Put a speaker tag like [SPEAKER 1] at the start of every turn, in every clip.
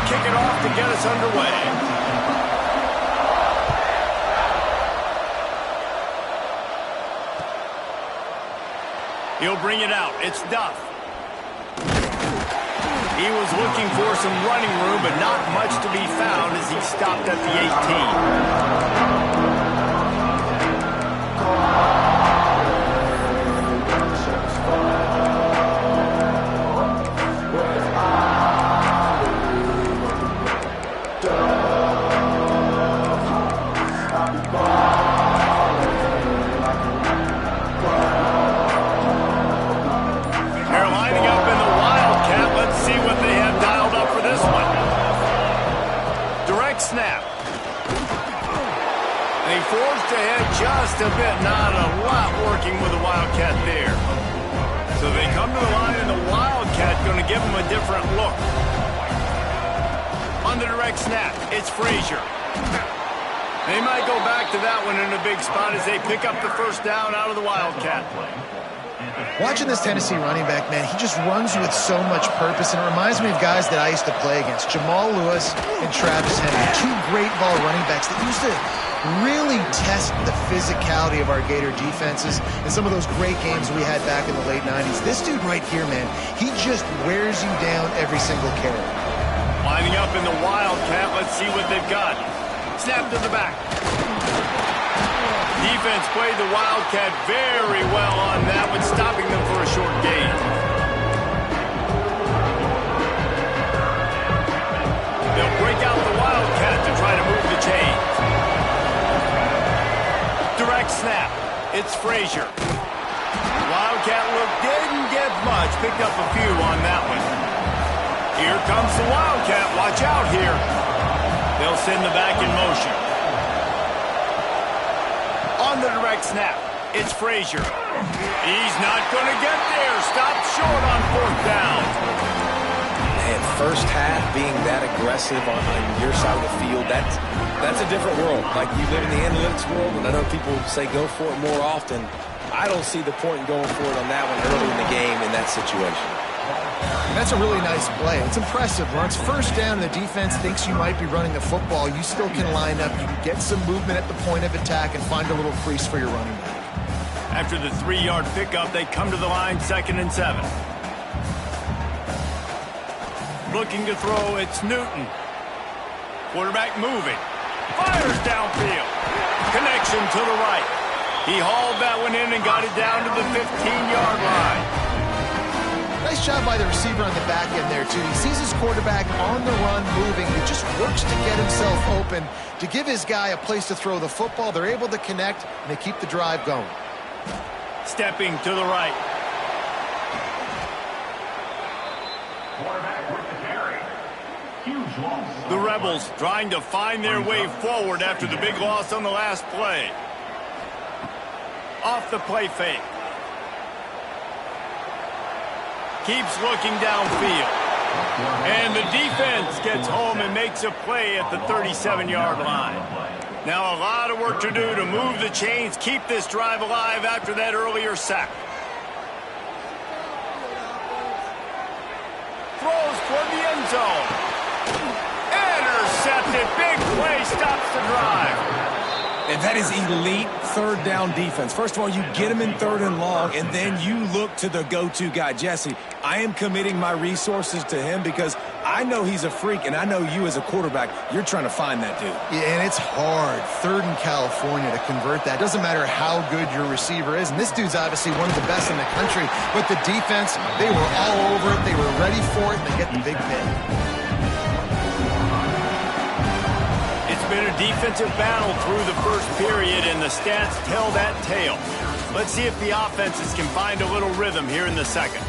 [SPEAKER 1] kick it off to get us underway. He'll bring it out. It's Duff. He was looking for some running room, but not much to be found as he stopped at the 18. Forced ahead just a bit, not a lot working with the Wildcat there. So they come to the line, and the Wildcat going to give them a different look. On the direct snap, it's Frazier. They might go back to that one in a big spot as they pick up the first down out of the Wildcat.
[SPEAKER 2] Watching this Tennessee running back, man, he just runs with so much purpose, and it reminds me of guys that I used to play against, Jamal Lewis and Travis Henry, two great ball running backs that used to really test the physicality of our Gator defenses in some of those great games we had back in the late 90s. This dude right here, man, he just wears you down every single carry.
[SPEAKER 1] Lining up in the Wildcat, let's see what they've got. Snap to the back. Defense played the Wildcat very well on that one, stopping them for a short gain. They'll break out the Wildcat to try to move the chains. Direct snap. It's Frazier. Wildcat look didn't get much. Picked up a few on that one. Here comes the Wildcat. Watch out here. They'll send the back in motion. On the direct snap, it's Frazier. He's not going to get there. Stopped short on fourth down.
[SPEAKER 3] And first half being that aggressive on your side of the field, that's a different world. Like, you live in the analytics world, and I know people say go for it more often. I don't see the point in going for it on that one early in the game in that situation.
[SPEAKER 2] That's a really nice play. It's impressive. Once first down, the defense thinks you might be running the football. You still can line up. You can get some movement at the point of attack and find a little crease for your running back.
[SPEAKER 1] After the 3-yard pickup, they come to the line, 2nd and 7. Looking to throw, it's Newton. Quarterback moving. Fires downfield. Connection to the right. He hauled that one in and got it down to the 15-yard line.
[SPEAKER 2] Nice job by the receiver on the back end there, too. He sees his quarterback on the run moving. He just works to get himself open to give his guy a place to throw the football. They're able to connect, and they keep the drive going.
[SPEAKER 1] Stepping to the right. The Rebels trying to find their way forward after the big loss on the last play. Off the play fake. Keeps looking downfield. And the defense gets home and makes a play at the 37-yard line. Now a lot of work to do to move the chains, keep this drive alive after that earlier sack. Throws toward the end zone. Intercepted. Big play stops the drive.
[SPEAKER 3] And that is elite third down defense. First of all, you get him in 3rd and long, and then you look to the go-to guy. Jesse, I am committing my resources to him because I know he's a freak, and I know you as a quarterback, you're trying to find that dude.
[SPEAKER 2] Yeah, and it's hard, 3rd in California, to convert that. Doesn't matter how good your receiver is, and this dude's obviously one of the best in the country, but the defense, they were all over it, they were ready for it, and they get the big pick.
[SPEAKER 1] It's been a defensive battle through the first period, and the stats tell that tale. Let's see if the offenses can find a little rhythm here in the second.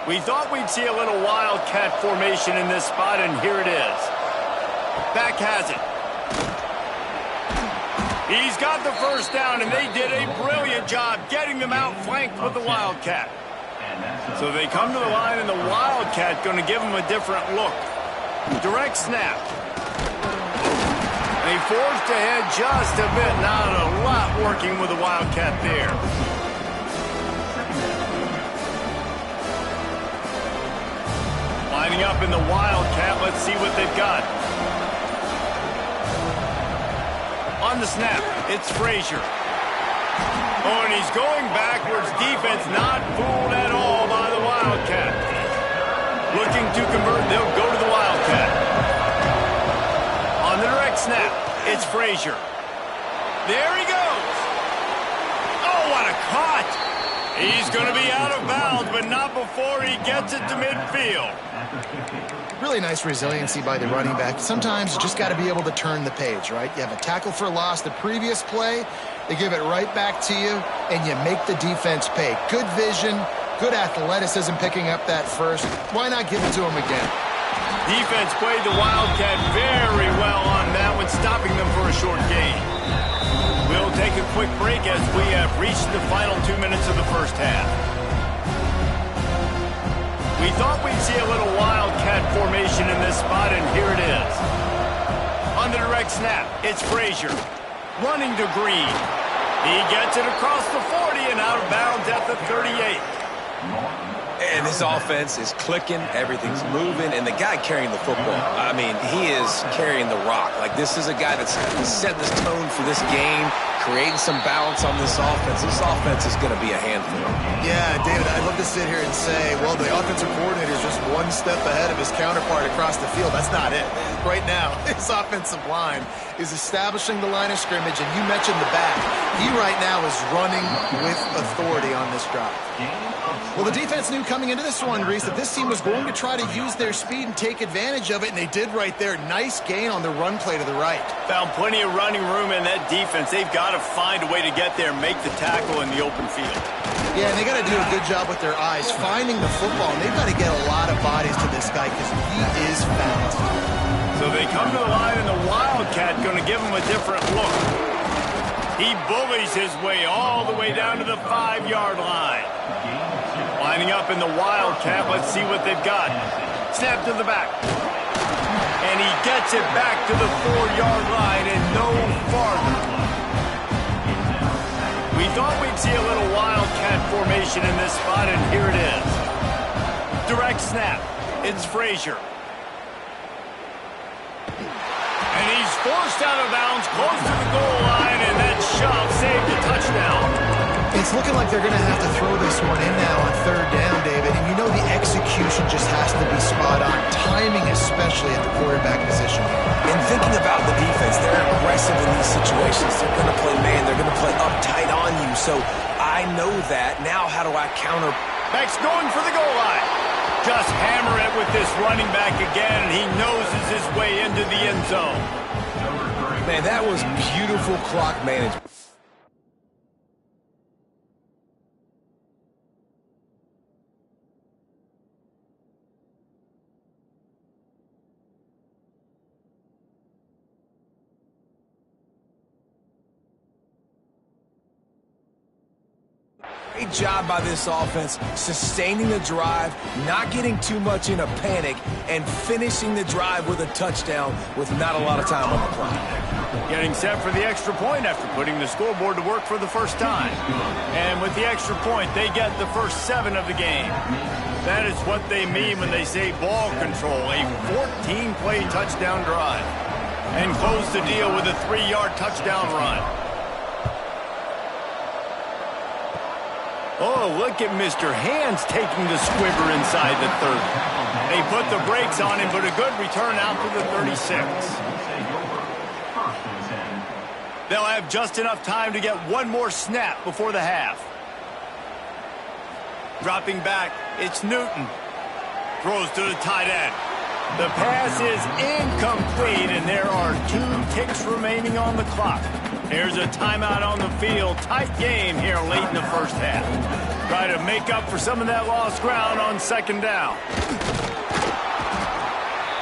[SPEAKER 1] We thought we'd see a little Wildcat formation in this spot, and here it is. Back has it. He's got the first down, and they did a brilliant job getting them out flanked with the Wildcat. So they come to the line, and the Wildcat going to give them a different look. Direct snap. They forced ahead just a bit. Not a lot working with the Wildcat there. Lining up in the Wildcat. Let's see what they've got. On the snap, it's Frazier. Oh, and he's going backwards. Defense not fooled at all by the Wildcat. Looking to convert, they'll go to the Wildcat. On the direct snap, it's Frazier. There he goes. Oh, what a cut. He's going to be out of bounds, but not before he gets it to midfield.
[SPEAKER 2] Really nice resiliency by the running back. Sometimes you just got to be able to turn the page, right? You have a tackle for a loss the previous play, they give it right back to you, and you make the defense pay. Good vision, good athleticism picking up that first. Why not give it to him again?
[SPEAKER 1] Defense played the Wildcat very well on that one, stopping them for a short gain. We'll take a quick break as we have reached the final 2 minutes of the first half. We thought we'd see a little Wildcat formation in this spot, and here it is. On the direct snap, it's Frazier. Running to Green. He gets it across the 40 and out of bounds at the 38.
[SPEAKER 3] And this offense is clicking, everything's moving, and the guy carrying the football, I mean, he is carrying the rock. Like, this is a guy that's set this tone for this game, creating some balance on this offense. This offense is going to be a handful.
[SPEAKER 2] Yeah, David, I'd love to sit here and say, well, the offensive coordinator is just one step ahead of his counterpart across the field. That's not it. Right now, his offensive line is establishing the line of scrimmage, and you mentioned the back. He right now is running with authority on this drive. Well, the defense knew coming into this one, Reese, that this team was going to try to use their speed and take advantage of it, and they did right there. Nice gain on the run play to the right.
[SPEAKER 1] Found plenty of running room in that defense. They've got to find a way to get there and make the tackle in the open field.
[SPEAKER 2] Yeah, and they got to do a good job with their eyes, finding the football, and they've got to get a lot of bodies to this guy because he is fast.
[SPEAKER 1] So they come to the line, and the Wildcat going to give him a different look. He bullies his way all the way down to the 5-yard line. Lining up in the Wildcat, let's see what they've got. Snap to the back. And he gets it back to the 4-yard line and no farther. We thought we'd see a little Wildcat formation in this spot, and here it is. Direct snap. It's Frazier. And he's forced out of bounds close to the goal line, and that shove saved a touchdown.
[SPEAKER 2] It's looking like they're going to have to throw this one in now on third down, David. And you know the execution just has to be spot on. Timing especially at the quarterback position.
[SPEAKER 3] And thinking about the defense, they're aggressive in these situations. They're going to play man. They're going to play uptight on you. So I know that. Now how do I counter?
[SPEAKER 1] Back's going for the goal line. Just hammer it with this running back again, and he noses his way into the end zone.
[SPEAKER 3] Man, that was beautiful clock management. Great job by this offense, sustaining the drive, not getting too much in a panic, and finishing the drive with a touchdown with not a lot of time on the clock.
[SPEAKER 1] Getting set for the extra point after putting the scoreboard to work for the first time. And with the extra point, they get the first 7 of the game. That is what they mean when they say ball control, a 14-play touchdown drive. And close the deal with a 3-yard touchdown run. Oh, look at Mr. Hands taking the squibber inside the 30. They put the brakes on him, but a good return out to the 36. They'll have just enough time to get one more snap before the half. Dropping back, it's Newton. Throws to the tight end. The pass is incomplete, and there are 2 ticks remaining on the clock. Here's a timeout on the field. Tight game here late in the first half. Try to make up for some of that lost ground on second down.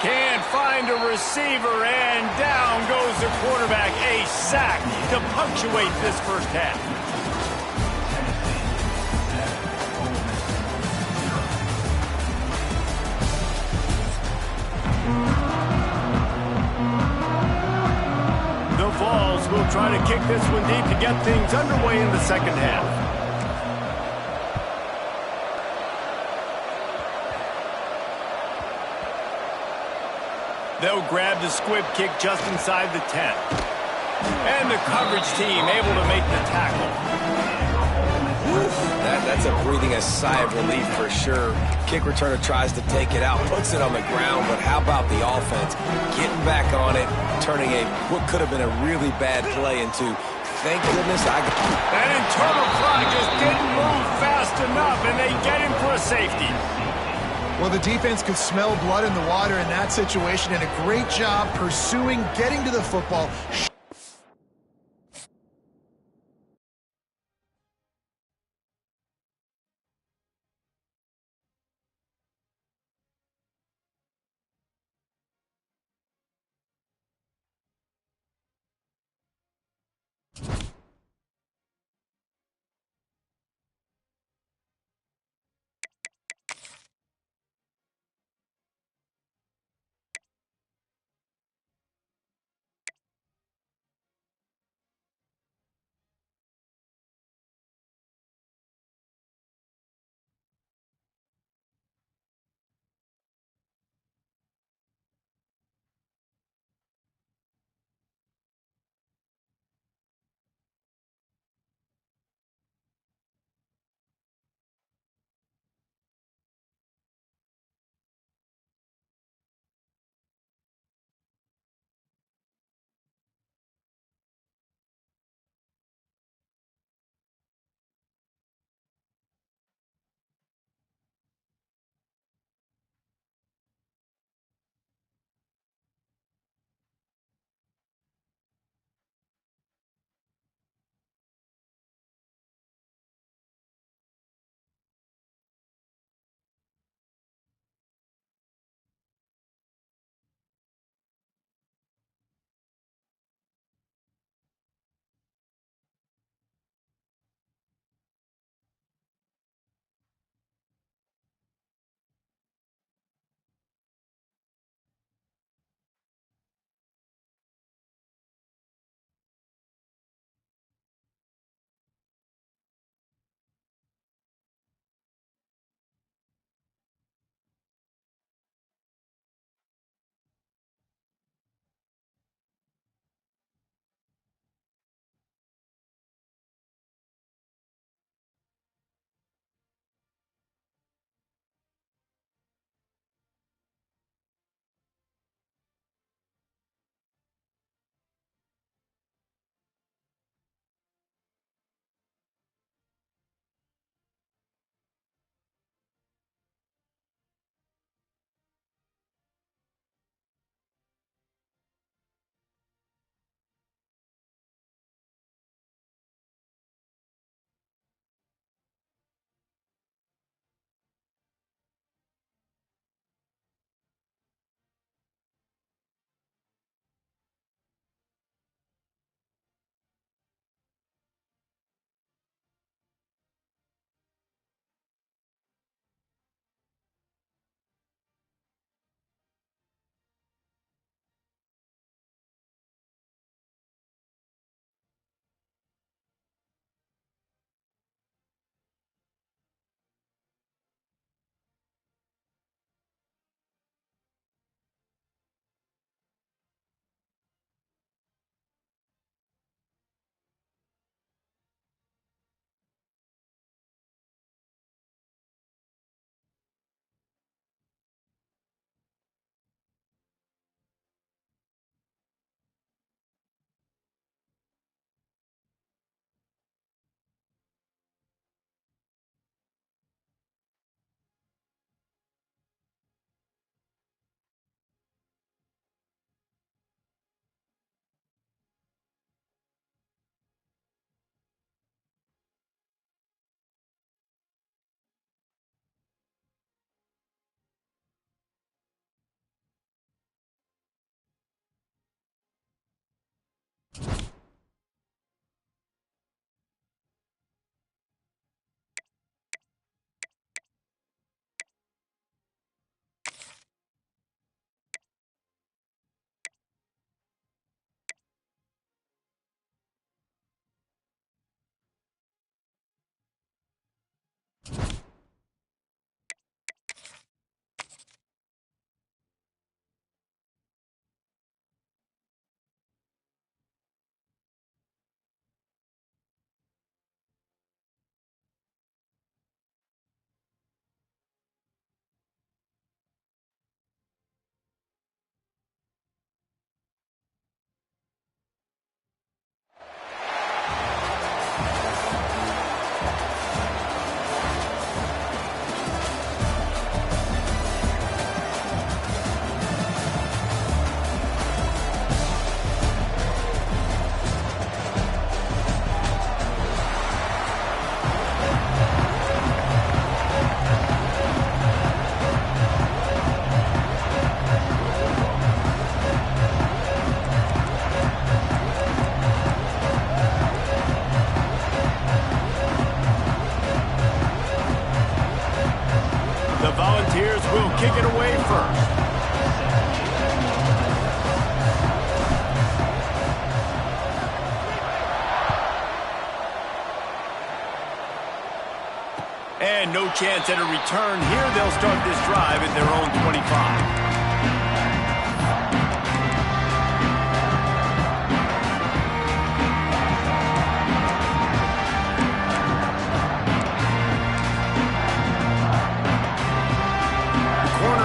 [SPEAKER 1] Can't find a receiver, and down goes the quarterback. A sack to punctuate this first half. The Vols will try to kick this one deep to get things underway in the second half. They'll grab the squib kick just inside the 10. And the coverage team able to make the tackle.
[SPEAKER 3] That's a breathing a sigh of relief for sure. Kick returner tries to take it out, puts it on the ground, but how about the offense getting back on it, turning what could have been a really bad play into, thank goodness
[SPEAKER 1] That internal clock just didn't move fast enough, and they get him for a safety.
[SPEAKER 2] Well, the defense could smell blood in the water in that situation, and a great job pursuing, getting to the football.
[SPEAKER 1] The Volunteers will kick it away first. And no chance at a return here. They'll start this drive at their own 25.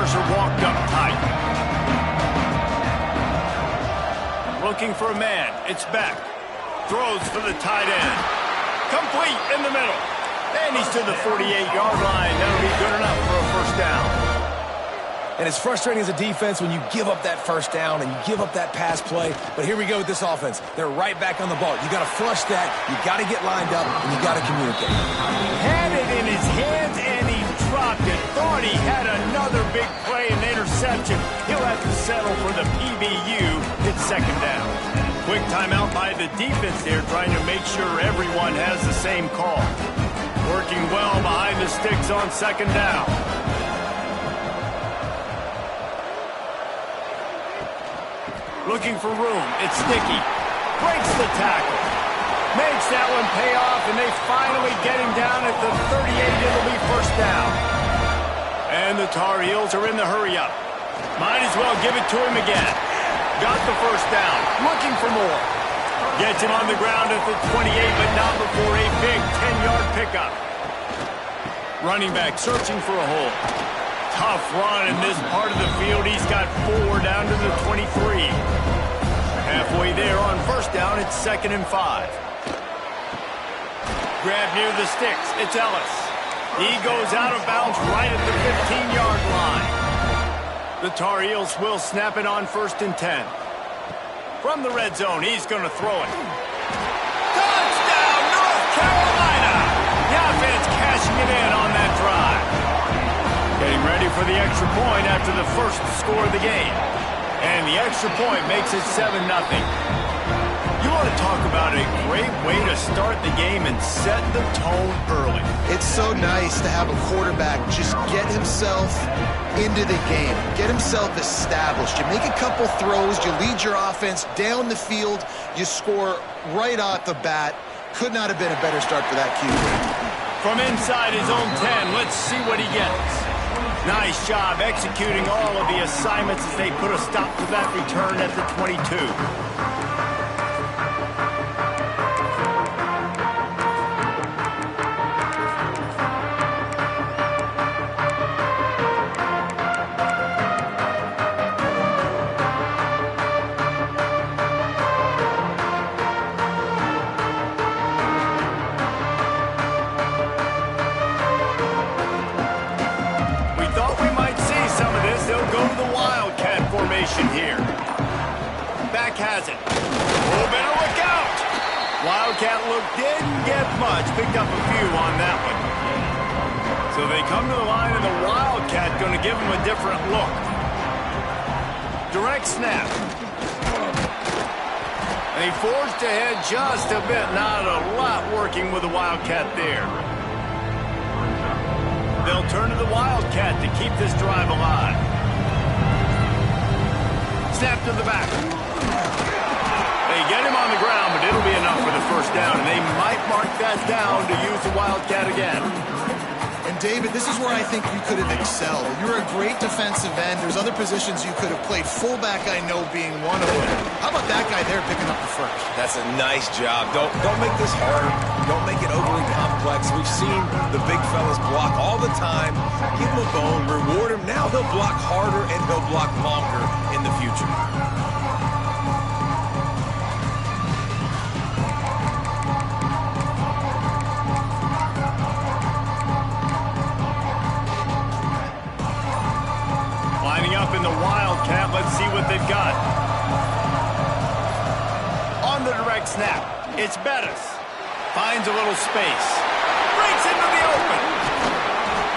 [SPEAKER 1] Are walked up tight. Looking for a man. It's Beck. Throws for the tight end. Complete in the middle. And he's to the 48-yard line. That'll be good enough for a first down.
[SPEAKER 3] And it's frustrating as a defense when you give up that first down and you give up that pass play. But here we go with this offense. They're right back on the ball. You got to flush that. You got to get lined up, and you got to communicate.
[SPEAKER 1] Had it in his hands, and he dropped it. Thought he had another big play and interception. He'll have to settle for the PBU. It's second down. Quick timeout by the defense there, trying to make sure everyone has the same call. Working well behind the sticks on second down. Looking for room. It's Sticky. Breaks the tackle. Makes that one pay off, and they finally get him down at the 38. It'll be first down. And the Tar Heels are in the hurry-up. Might as well give it to him again. Got the first down. Looking for more. Gets him on the ground at the 28, but not before a big 10-yard pickup. Running back searching for a hole. Tough run in this part of the field. He's got 4 down to the 23. Halfway there on first down, it's 2nd and 5. Grab near the sticks. It's Ellis. He goes out of bounds right at the 15-yard line. The Tar Heels will snap it on 1st and 10. From the red zone, he's going to throw it. Touchdown, North Carolina! The offense cashing it in on that drive. Getting ready for the extra point after the first score of the game. And the extra point makes it 7-0. You want to talk about a great way to start the game and set the tone early.
[SPEAKER 2] It's so nice to have a quarterback just get himself into the game, get himself established. You make a couple throws, you lead your offense down the field, you score right off the bat. Could not have been a better start for that QB.
[SPEAKER 1] From inside his own 10, let's see what he gets. Nice job executing all of the assignments as they put a stop to that return at the 22. Here. Back has it. Oh, better look out. Wildcat look didn't get much. Picked up a few on that one. So they come to the line, and the Wildcat going to give them a different look. Direct snap. And he forged ahead just a bit. Not a lot working with the Wildcat there. They'll turn to the Wildcat to keep this drive alive. Snap to the back. They get him on the ground, but it'll be enough for the first down, and they might mark that down to use the Wildcat again.
[SPEAKER 2] And David, this is where I think you could have excelled. You're a great defensive end. There's other positions you could have played. Fullback, I know, being one of them. How about that guy there picking up the first?
[SPEAKER 3] That's a nice job. Don't make this hard. Don't make it overly complex. We've seen the big fellas block all the time. Give him a bone, reward him. Now he'll block harder and he'll block longer in the future.
[SPEAKER 1] Up in the Wildcat, let's see what they've got. On the direct snap, it's Bettis. Finds a little space. Breaks into the open.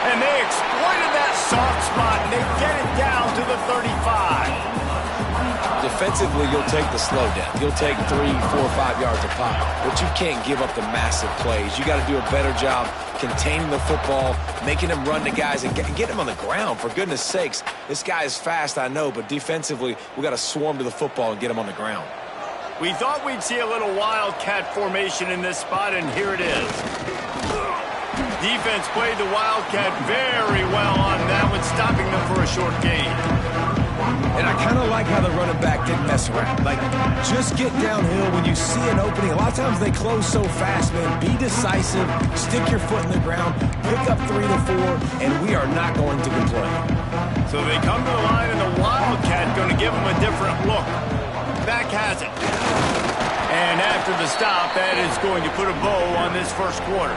[SPEAKER 1] And they exploited that soft spot, and they get it down to the 35.
[SPEAKER 3] Defensively, you'll take the slow down. You'll take 3, 4, 5 yards of pop, but you can't give up the massive plays. You got to do a better job containing the football, making them run to guys, and get them on the ground. For goodness sakes, this guy is fast, I know, but defensively, we got to swarm to the football and get him on the ground.
[SPEAKER 1] We thought we'd see a little wildcat formation in this spot, and here it is. Defense played the wildcat very well on that one, stopping them for a short gain.
[SPEAKER 3] And I kind of like how the running back didn't mess around. Like, just get downhill when you see an opening. A lot of times they close so fast, man. Be decisive, stick your foot in the ground, pick up 3 to 4, and we are not going to complain.
[SPEAKER 1] So they come to the line, and the wildcat going to give them a different look. Back has it. And after the stop, that is going to put a bow on this first quarter.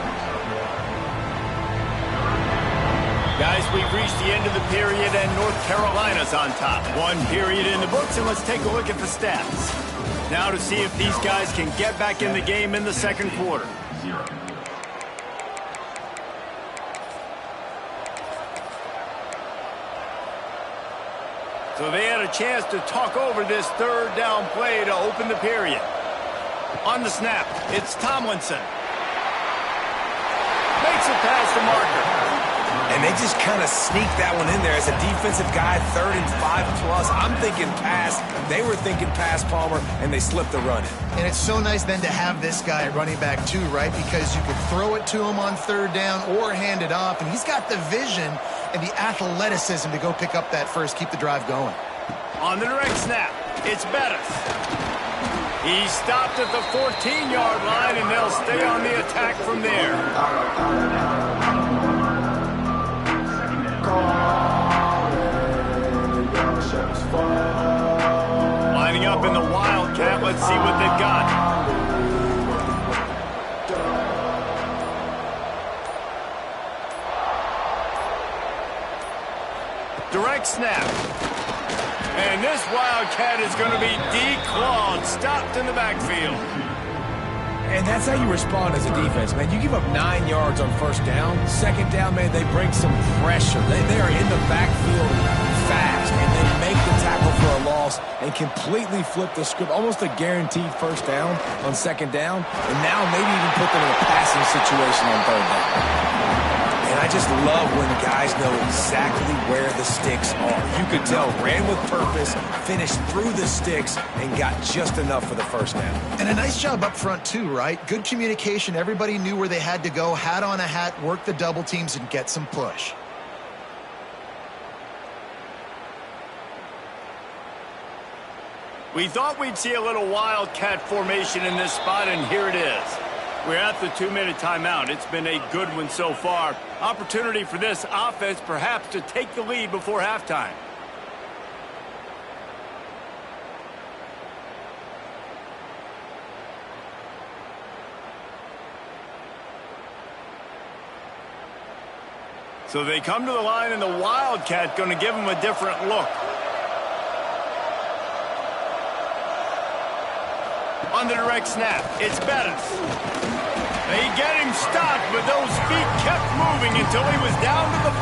[SPEAKER 1] Guys, we've reached the end of the period, and North Carolina's on top. 1 period in the books, and let's take a look at the stats. Now to see if these guys can get back in the game in the second quarter. So they had a chance to talk over this third down play to open the period. On the snap, it's Tomlinson. Makes it past the marker.
[SPEAKER 3] And they just kind of sneak that one in there as a defensive guy, 3rd and 5+. I'm thinking pass. They were thinking pass, Palmer, and they slipped the run in.
[SPEAKER 2] And it's so nice then to have this guy at running back too, right? Because you could throw it to him on 3rd down or hand it off, and he's got the vision and the athleticism to go pick up that first, keep the drive going.
[SPEAKER 1] On the direct snap, it's Bettis. He stopped at the 14-yard line, and they'll stay on the attack from there. Lining up in the wildcat, let's see what they've got. Direct snap. And this wildcat is going to be declawed, stopped in the backfield.
[SPEAKER 3] And that's how you respond as a defense, man. You give up 9 yards on 1st down. 2nd down, man, they bring some pressure. They are in the backfield fast, and they make the tackle for a loss and completely flip the script. Almost a guaranteed 1st down on 2nd down, and now maybe even put them in a passing situation on 3rd down. And I just love when guys know exactly where the sticks are. You could tell, ran with purpose, finished through the sticks, and got just enough for the 1st down.
[SPEAKER 2] And a nice job up front too, right? Good communication. Everybody knew where they had to go, hat on a hat, work the double teams, and get some push.
[SPEAKER 1] We thought we'd see a little wildcat formation in this spot, and here it is. We're at the 2-minute timeout. It's been a good one so far. Opportunity for this offense perhaps to take the lead before halftime. So they come to the line, and the wildcat going to give them a different look. On the direct snap, it's Bettis. They get him stopped, but those feet kept moving until he was down to the 5.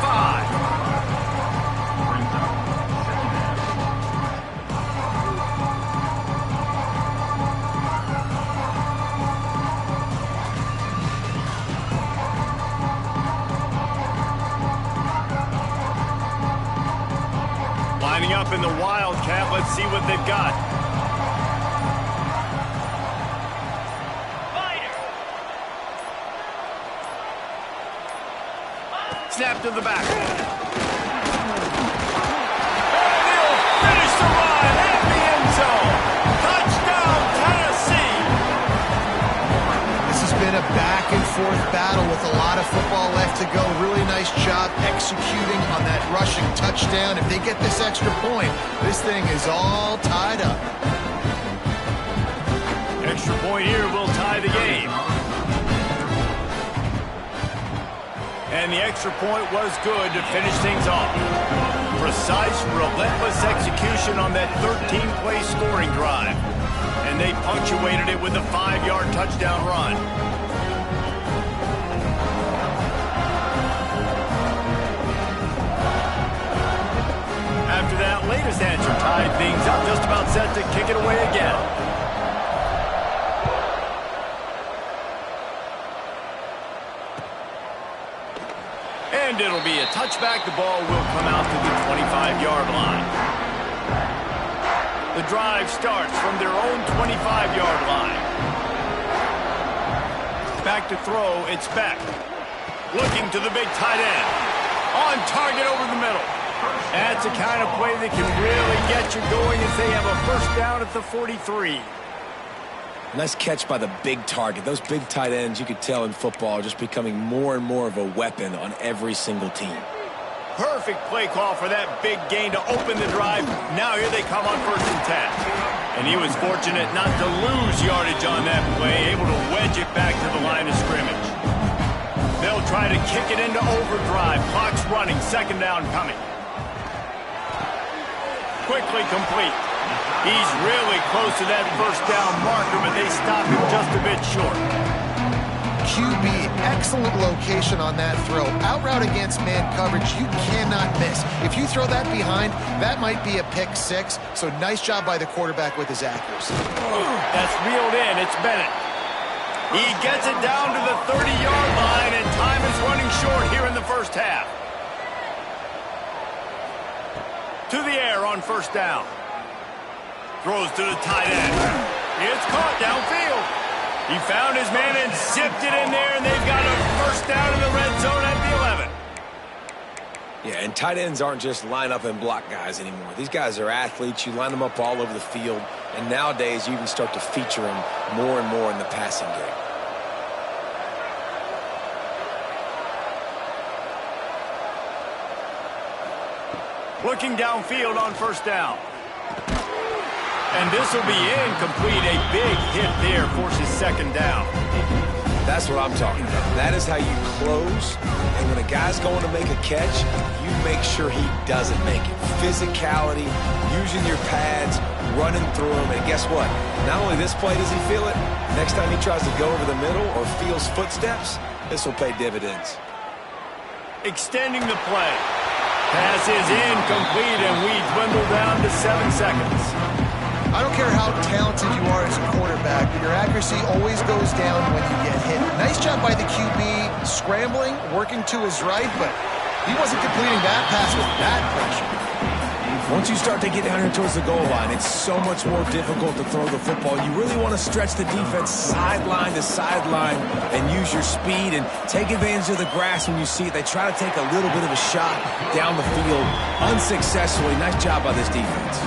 [SPEAKER 1] Lining up in the wildcat, let's see what they've got. Snap to the back. And he'll finish the run at the end zone. Touchdown, Tennessee.
[SPEAKER 2] This has been a back-and-forth battle with a lot of football left to go. Really nice job executing on that rushing touchdown. If they get this extra point, this thing is all tied up.
[SPEAKER 1] Extra point here will tie the game. And the extra point was good to finish things off. Precise, relentless execution on that 13-play scoring drive. And they punctuated it with a 5-yard touchdown run. After that latest answer tied things up. Just about set to kick it away again. And it'll be a touchback. The ball will come out to the 25-yard line. The drive starts from their own 25-yard line. Back to throw, it's Beck. Looking to the big tight end. On target over the middle. That's the kind of play that can really get you going as they have a first down at the 43.
[SPEAKER 3] Nice catch by the big target. Those big tight ends, you could tell in football, are just becoming more and more of a weapon on every single team.
[SPEAKER 1] Perfect play call for that big gain to open the drive. Now here they come on 1st and 10. And he was fortunate not to lose yardage on that play, able to wedge it back to the line of scrimmage. They'll try to kick it into overdrive. Clock's running, 2nd down coming. Quickly complete. He's really close to that 1st down marker, but they stop him just a bit short.
[SPEAKER 2] QB, excellent location on that throw. Out route against man coverage, you cannot miss. If you throw that behind, that might be a pick 6. So nice job by the quarterback with his accuracy.
[SPEAKER 1] That's reeled in. It's Bennett. He gets it down to the 30-yard line, and time is running short here in the first half. To the air on 1st down. Throws to the tight end. It's caught downfield. He found his man and zipped it in there, and they've got a first down in the red zone at the 11.
[SPEAKER 3] Yeah, and tight ends aren't just line up and block guys anymore. These guys are athletes. You line them up all over the field, and nowadays you can start to feature them more and more in the passing game.
[SPEAKER 1] Looking downfield on 1st down. And this will be incomplete. A big hit there forces 2nd down.
[SPEAKER 3] That's what I'm talking about. That is how you close. And when a guy's going to make a catch, you make sure he doesn't make it. Physicality, using your pads, running through them. And guess what? Not only this play does he feel it, next time he tries to go over the middle or feels footsteps, this will pay dividends.
[SPEAKER 1] Extending the play. Pass is incomplete, and we dwindle down to 7 seconds.
[SPEAKER 2] I don't care how talented you are as a quarterback, but your accuracy always goes down when you get hit. Nice job by the QB scrambling, working to his right, but he wasn't completing that pass with that pressure.
[SPEAKER 3] Once you start to get down here towards the goal line, it's so much more difficult to throw the football. You really want to stretch the defense sideline to sideline and use your speed and take advantage of the grass when you see it. They try to take a little bit of a shot down the field unsuccessfully. Nice job by this defense.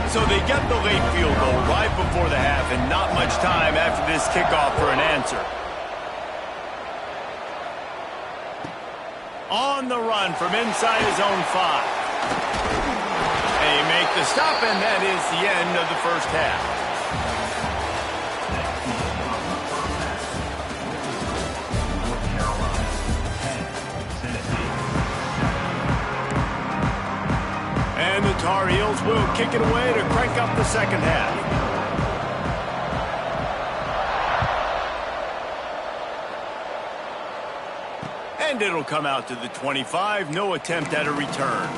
[SPEAKER 1] So they get the late field goal right before the half, and not much time after this kickoff for an answer. On the run from inside his own 5. They make the stop, and that is the end of the first half. And the Tar Heels will kick it away to crank up the second half. And it'll come out to the 25. No attempt at a return.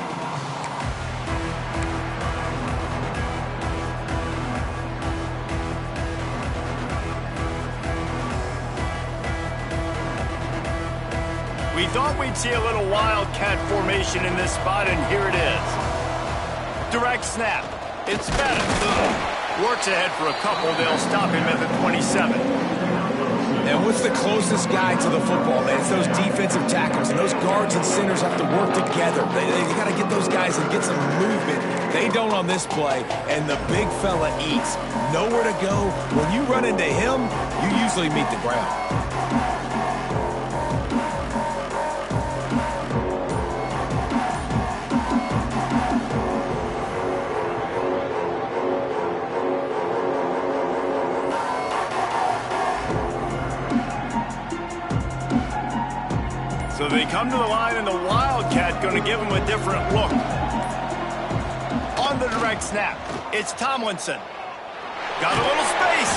[SPEAKER 1] We thought we'd see a little wildcat formation in this spot, and here it is. Direct snap. It's Bennett. Works ahead for a couple. They'll stop him at the 27.
[SPEAKER 3] And what's the closest guy to the football, man? It's those defensive tackles, and those guards and centers have to work together. They got to get those guys and get some movement. They don't on this play, and the big fella eats. Nowhere to go. When you run into him, you usually meet the ground.
[SPEAKER 1] So they come to the line, and the Wildcat going to give them a different look. On the direct snap, it's Tomlinson. Got a little space.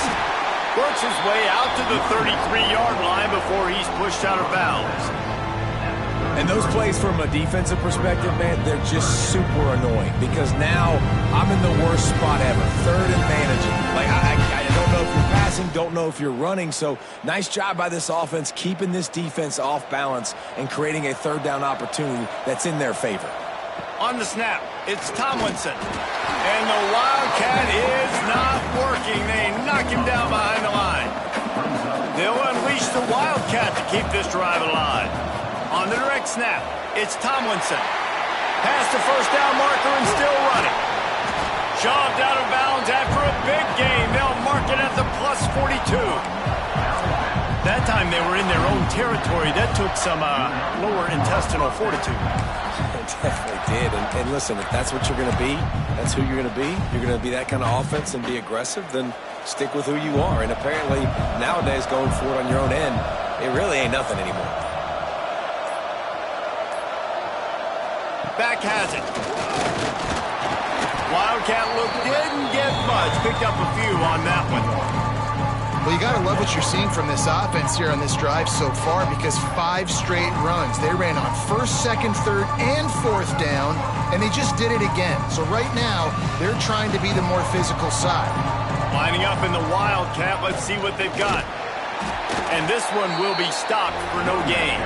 [SPEAKER 1] Works his way out to the 33-yard line before he's pushed out of bounds.
[SPEAKER 3] And those plays from a defensive perspective, man, they're just super annoying because now I'm in the worst spot ever, third and managing. Like, I don't know if you're passing, don't know if you're running. So nice job by this offense keeping this defense off balance and creating a third down opportunity that's in their favor.
[SPEAKER 1] On the snap, it's Tomlinson. And the Wildcat is not working. They knock him down behind the line. They'll unleash the Wildcat to keep this drive alive. On the direct snap, it's Tomlinson. Past the first down marker and still running. Shoved out of bounds after a big gain. They'll mark it at the plus 42. That time they were in their own territory. That took some lower intestinal fortitude.
[SPEAKER 3] It definitely did. And listen, if that's what you're going to be, that's who you're going to be. You're going to be that kind of offense and be aggressive, then stick with who you are. And apparently nowadays going for it on your own end, it really ain't nothing anymore.
[SPEAKER 1] Back has it. Wildcat look didn't get much. Picked up a few on that one.
[SPEAKER 2] Well, you got to love what you're seeing from this offense here on this drive so far because 5 straight runs. They ran on first, second, third, and fourth down, and they just did it again. So right now, they're trying to be the more physical side.
[SPEAKER 1] Lining up in the Wildcat. Let's see what they've got. And this one will be stopped for no gain.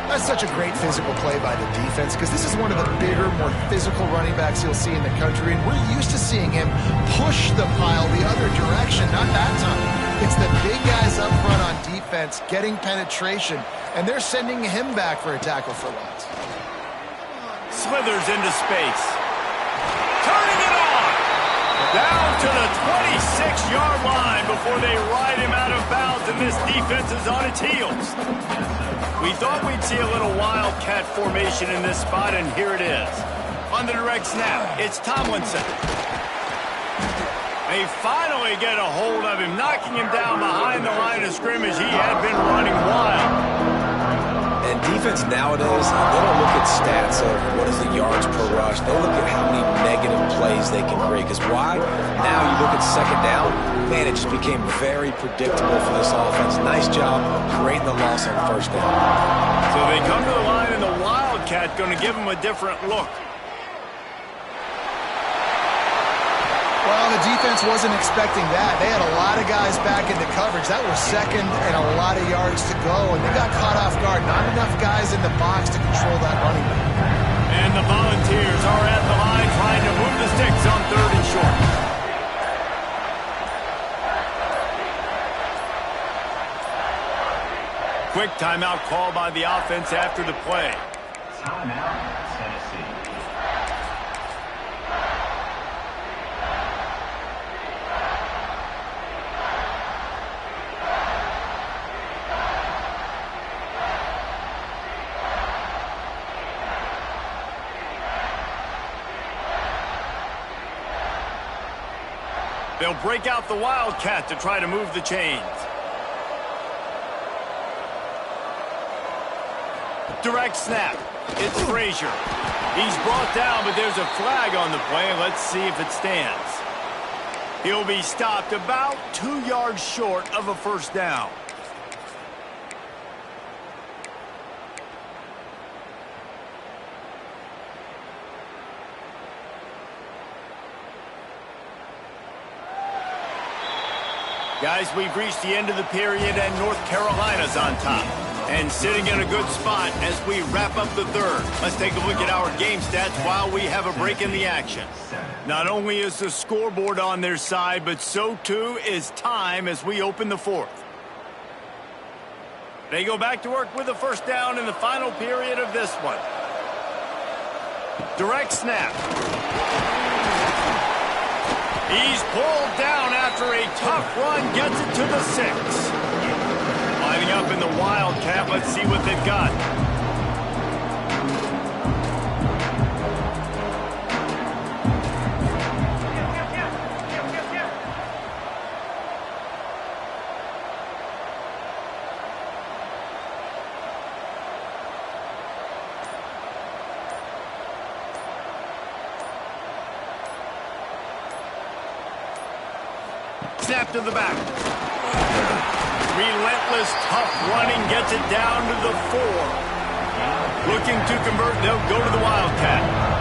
[SPEAKER 2] That's such a great physical play by the defense because this is one of the bigger, more physical running backs you'll see in the country, and we're used to seeing him push the pile the other direction, not that time. It's the big guys up front on defense getting penetration, and they're sending him back for a tackle for loss.
[SPEAKER 1] Slithers into space. Turning it on! Down to the 26-yard line before they ride him out of bounds, and this defense is on its heels. We thought we'd see a little Wildcat formation in this spot, and here it is. On the direct snap, it's Tomlinson. They finally get a hold of him, knocking him down behind the line of scrimmage. He had been running wild.
[SPEAKER 3] And defense nowadays, they don't look at stats of what is the yards per rush. They look at how many negative plays they can create. Because why? Now you look at second down, man, it just became very predictable for this offense. Nice job creating the loss on first down.
[SPEAKER 1] So they come to the line, and the Wildcat going to give them a different look.
[SPEAKER 2] Well, the defense wasn't expecting that. They had a lot of guys back into coverage. That was second and a lot of yards to go, and they got caught off guard. Not enough guys in the box to control that running back.
[SPEAKER 1] And the Volunteers are at the line trying to move the sticks on third and short. Quick timeout call by the offense after the play.
[SPEAKER 4] Timeout, Tennessee.
[SPEAKER 1] They'll break out the Wildcat to try to move the chains. Direct snap. It's Frazier. He's brought down, but there's a flag on the play. Let's see if it stands. He'll be stopped about 2 yards short of a first down. Guys, we've reached the end of the period, and North Carolina's on top. And sitting in a good spot as we wrap up the third. Let's take a look at our game stats while we have a break in the action. Not only is the scoreboard on their side, but so too is time as we open the fourth. They go back to work with a first down in the final period of this one. Direct snap. He's pulled down after a tough run, gets it to the 6. Lining up in the Wildcat, let's see what they've got. Snap to the back. Relentless, tough running gets it down to the 4. Looking to convert, they'll go to the Wildcat.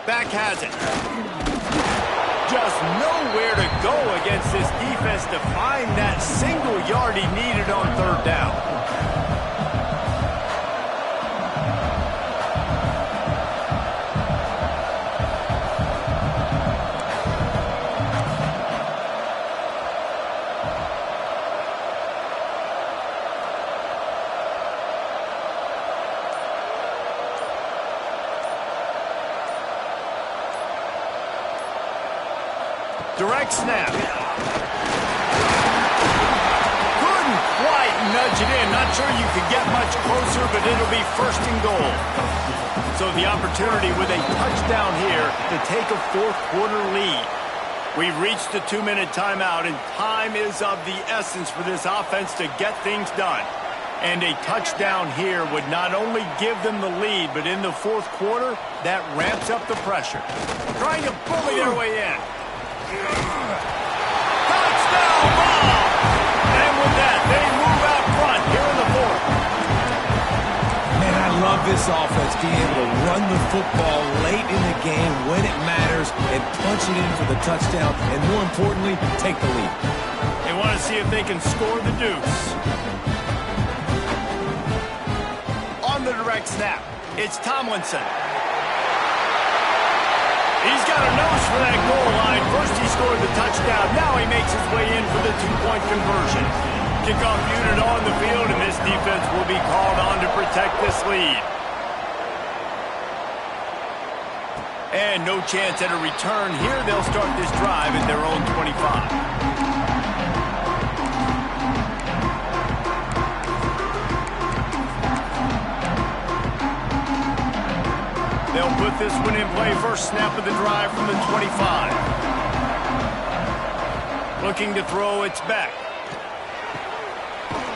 [SPEAKER 1] Back has it. Just nowhere to go against this defense to find that single yard he needed on third down. Direct snap. Couldn't quite nudge it in. Not sure you could get much closer, but it'll be first and goal. So the opportunity with a touchdown here to take a fourth-quarter lead. We've reached the 2-minute timeout, and time is of the essence for this offense to get things done. And a touchdown here would not only give them the lead, but in the fourth quarter, that ramps up the pressure. Trying to bully their way in. Touchdown ball! And with that, they move out front here in the fourth.
[SPEAKER 3] Man, I love this offense being able to run the football late in the game when it matters and punch it in for the touchdown, and more importantly, take the lead.
[SPEAKER 1] They want to see if they can score the deuce. On the direct snap, it's Tomlinson. He's got a nose for that goal line. First he scored the touchdown. Now he makes his way in for the two-point conversion. Kickoff unit on the field, and this defense will be called on to protect this lead. And no chance at a return here. They'll start this drive at their own 25. They'll put this one in play. First snap of the drive from the 25. Looking to throw, it's back.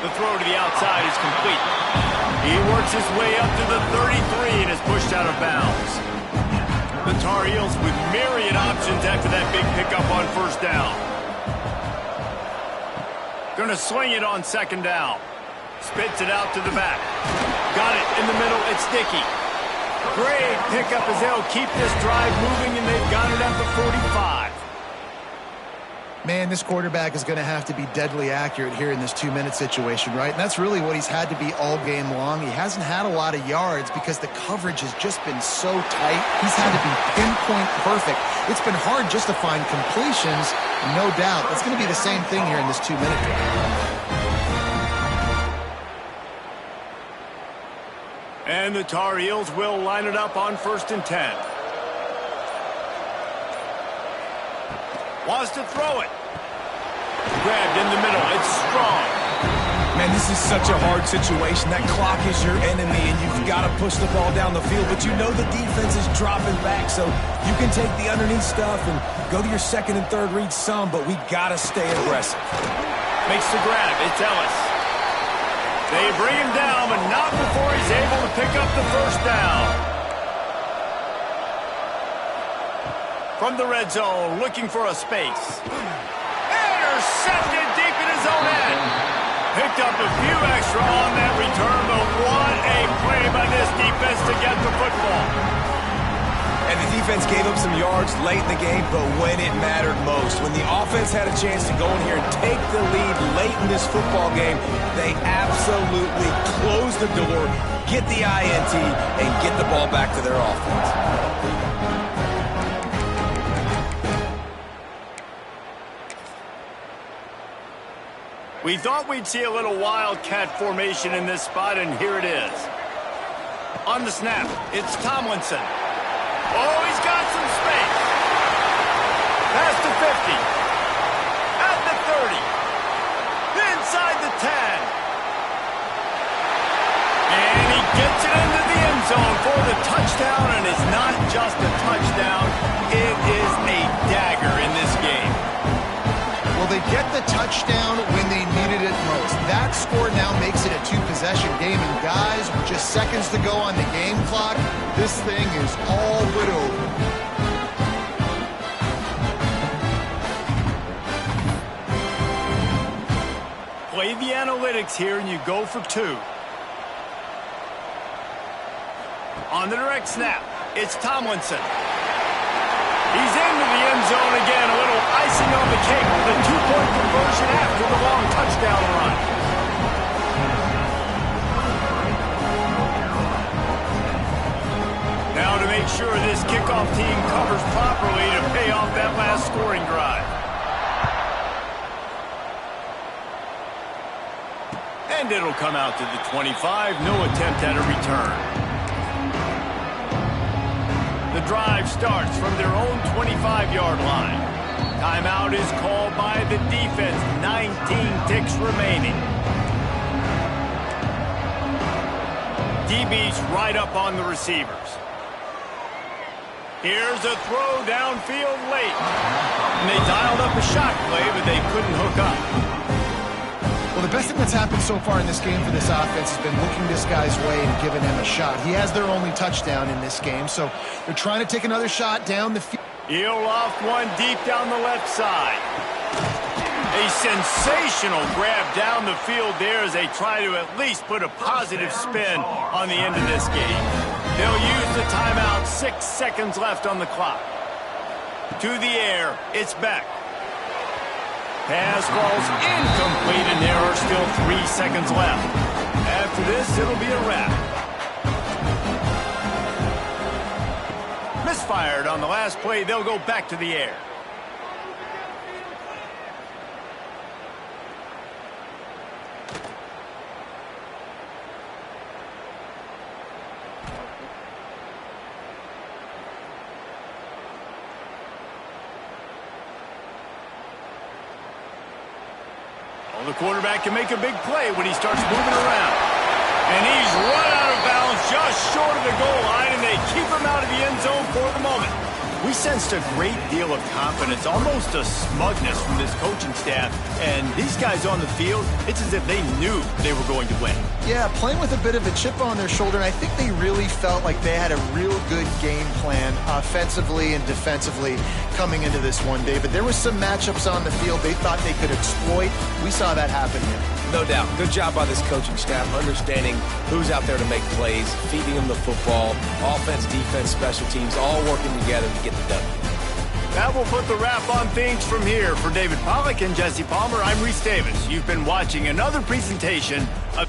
[SPEAKER 1] The throw to the outside is complete. He works his way up to the 33 and is pushed out of bounds. The Tar Heels with myriad options after that big pickup on first down. Gonna swing it on second down. Spits it out to the back. Got it in the middle. It's Dickey. Great pickup as they'll keep this drive moving, and they've got it at the 45.
[SPEAKER 2] Man, this quarterback is going to have to be deadly accurate here in this 2-minute situation, right? And that's really what he's had to be all game long. He hasn't had a lot of yards because the coverage has just been so tight. He's had to be pinpoint perfect. It's been hard just to find completions, no doubt. That's going to be the same thing here in this 2-minute drive.
[SPEAKER 1] And the Tar Heels will line it up on 1st and 10. Wants to throw it. Grabbed in the middle. It's Strong.
[SPEAKER 3] Man, this is such a hard situation. That clock is your enemy, and you've got to push the ball down the field. But you know the defense is dropping back, so you can take the underneath stuff and go to your second and third read some, but we got to stay aggressive.
[SPEAKER 1] Makes the grab. It's Ellis. They bring him down, but not before he's able to pick up the first down. From the red zone, looking for a space. Intercepted deep in his own end. Picked up a few extra on that return, but what a play by this defense to get the football.
[SPEAKER 3] And the defense gave up some yards late in the game, but when it mattered most, when the offense had a chance to go in here and take the lead late in this football game, they absolutely closed the door, get the INT, and get the ball back to their offense.
[SPEAKER 1] We thought we'd see a little wildcat formation in this spot, and here it is. On the snap, it's Tomlinson. Oh, he's got some space. Past the 50. At the 30. Inside the 10. And he gets it into the end zone for the touchdown, and it's not just a touchdown. It is a dagger in this game.
[SPEAKER 2] get the touchdown when they needed it most. That score now makes it a two-possession game, and guys, with just seconds to go on the game clock, this thing is all but over.
[SPEAKER 1] Play the analytics here, and you go for two. On the direct snap, it's Tomlinson. He's into the end zone again, a little icing on the cake with a two-point conversion after the long touchdown run. Now to make sure this kickoff team covers properly to pay off that last scoring drive. And it'll come out to the 25, no attempt at a return. The drive starts from their own 25-yard line. Timeout is called by the defense. 19 ticks remaining. DB's right up on the receivers. Here's a throw downfield late. And they dialed up a shot play, but they couldn't hook up.
[SPEAKER 2] Well, the best thing that's happened so far in this game for this offense has been looking this guy's way and giving him a shot. He has their only touchdown in this game, so they're trying to take another shot down the field.
[SPEAKER 1] He'll loft one deep down the left side. A sensational grab down the field there as they try to at least put a positive spin on the end of this game. They'll use the timeout, 6 seconds left on the clock. To the air, it's Beck. Pass falls incomplete, and there are still 3 seconds left. After this, it'll be a wrap. Misfired on the last play. They'll go back to the air. Well, the quarterback can make a big play when he starts moving around. And he's run out of bounds just short of the goal line, and they keep him out of the end zone for the moment. We sensed a great deal of confidence, almost a smugness from this coaching staff. And these guys on the field, it's as if they knew they were going to win.
[SPEAKER 2] Yeah, playing with a bit of a chip on their shoulder, and I think they really felt like they had a real good game plan offensively and defensively coming into this one day. But there were some matchups on the field they thought they could exploit. We saw that happen here.
[SPEAKER 3] No doubt. Good job by this coaching staff, understanding who's out there to make plays, feeding them the football, offense, defense, special teams, all working together to get the W.
[SPEAKER 1] That will put the wrap on things from here. For David Pollack and Jesse Palmer, I'm Reese Davis. You've been watching another presentation of